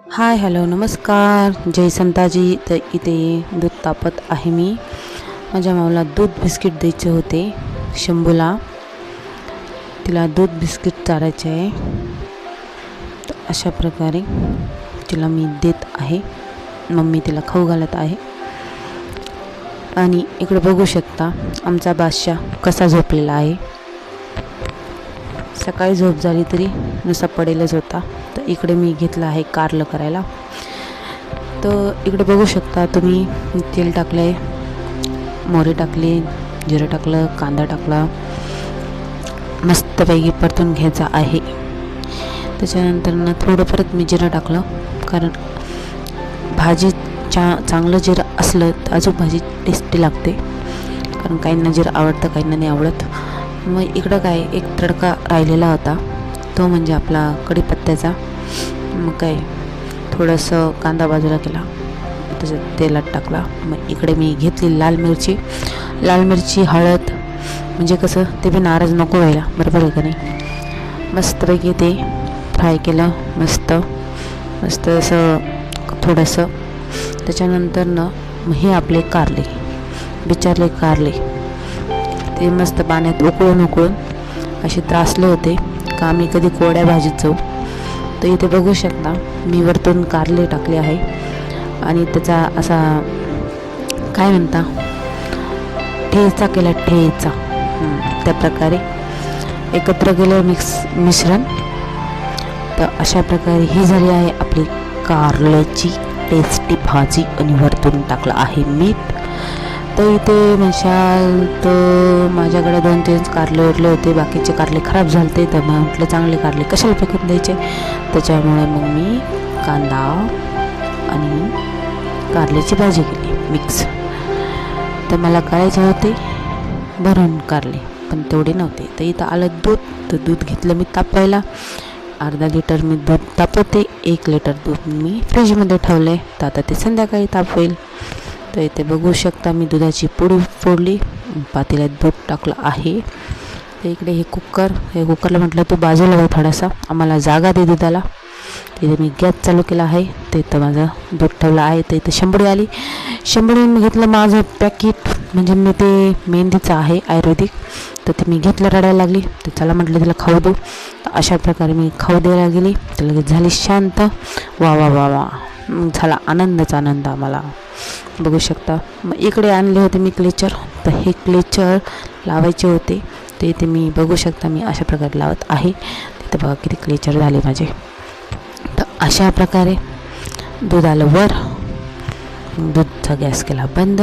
Hi hello नमस्कार जय संताजी. तर इथे दूध तापत आहे. मी माझ्या माऊला दूध बिस्किट द्यायचे होते. शंभूला तिला दूध बिस्किट चारायचे आहे. तर अशा प्रकारे तिला मी देत आहे. मम्मी तिला खाऊ घालत आहे. आणि इकडे बघू शकता आमचा बादशाह कसा झोपलेला आहे. सकाळी झोप झाली तरी नुसता पडेलच होता. तर इकडे मी घेतलं आहे कारलं करायला. तर इकडे बघू शकता तुम्ही तेल टाकलं आहे, मोहरी टाकली, जिरं टाकलं, कांदा टाकला, मस्तपैकी परतून घ्यायचा आहे. त्याच्यानंतर थोडं परत मी जिरं टाकलं, कारण भाजी चांगलं जिरं असलं तर अजून भाजी टेस्टी लागते. कारण काहींना जिरं आवडतं, काहींना नाही आवडत. मग इकडं काय एक तडका राहिलेला होता, तो म्हणजे आपला कढीपत्त्याचा. मग काय थोडंसं कांदा बाजूला केला, त्याच्यात तेलात टाकला. मग इकडे मी घेतली लाल मिरची, हळद, म्हणजे कसं ते बी नाराज नको व्हायला, बरोबर आहे का नाही. मस्तपैकी ते फ्राय केलं, मस्त असं थोडंसं. त्याच्यानंतर मग हे आपले कारले, बिचारले कारले, ते मस्त पाण्यात उकळून असे त्रासले होते का मी कधी कोरड्या भाजीत जाऊ. तर इथे बघू शकता मी वरतून कारले टाकले आहे आणि त्याचा असा काय म्हणता ठेचा केला, ठेचा. त्या प्रकारे एकत्र केलं मिश्रण. तर अशा प्रकारे ही झाली आहे आपली कारल्याची टेस्टी भाजी. आणि वरतून टाकलं आहे मीठ. तर इथे म्हणशाल तर माझ्याकडे 2-3 कारले उरले होते, बाकीचे कारले खराब झाले. तर मग म्हटलं चांगले कारले कशाला फेकून द्यायचे. त्याच्यामुळे मग मी कांदा आणि कारल्याची भाजी केली मिक्स. तर मला करायचे होते भरून कारले, पण तेवढे नव्हते. तर इथं आलं दूध. तर दूध घेतलं मी तापवायला. अर्धा लिटर मी दूध तापवते, 1 लिटर दूध मी फ्रीजमध्ये ठेवलं आहे. तर आता ते संध्याकाळी तापवेल. तर इथे बघू शकता मी दुधाची पुडी फोडली, पातेल्यात दूध टाकलं आहे. तर इकडे हे कुकरला म्हटलं तू बाजूला हो, थोडासा आम्हाला जागा दे दुधाला. तिथे मी गॅस चालू केला आहे. तर इथं माझं दूध ठेवलं आहे. तर इथं शंभरी आली. मी घेतलं माझं पॅकेट, म्हणजे मी ते मेहंदीचं आहे आयुर्वेदिक. तर ते मी घेतलं, रडायला लागली. तर चला म्हटलं तिला खाऊ देऊ. तर अशा प्रकारे मी खाऊ द्यायला गेली. तर लगेच झाली शांत. वा वा वा वा, झाला आनंदच आनंद आम्हाला. बघू शकता मग इकडे आणले होते मी क्लेचर. तर हे क्लेचर लावायचे होते. ते इथे मी बघू शकता मी अशा प्रकारे लावत आहे. तिथे बघा किती क्लेचर झाले माझे. तर अशा प्रकारे दूध आलं वर, दूधचा गॅस केला बंद.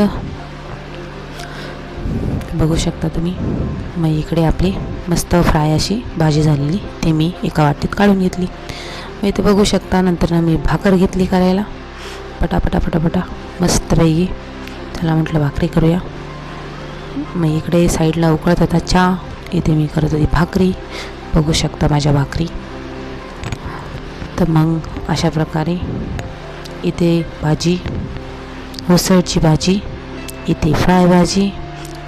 बघू शकता तुम्ही. मग इकडे आपली मस्त फ्राय अशी भाजी झालेली ती मी एका वाटीत काढून घेतली. मग इथे बघू शकता नंतर मी भाकर घेतली करायला. पटापटा मस्तपैकी त्याला म्हटलं भाकरी करूया. मग इकडे साईडला उकळत होता चहा, इथे मी करत होती भाकरी. बघू शकता माझ्या भाकरी. तर मग अशा प्रकारे इथे भाजी, उसळची भाजी, इथे फ्राय भाजी,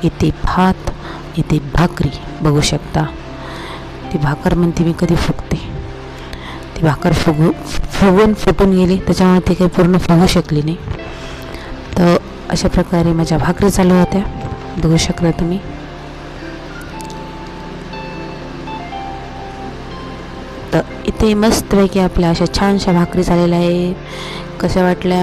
इथे भात, इथे भाकरी. बघू शकता ती भाकर म्हणते मी कधी फुगते. ती भाकर फुटून गेली, त्याच्यामुळे ती काही पूर्ण फुगू शकली नाही. तर अशा प्रकारे माझ्या भाकरी चालू होत्या. बघू शकता तुम्ही. तर इथे मस्तपैकी आपल्या अशा छानशा भाकरी झालेल्या आहे. कशा वाटल्या?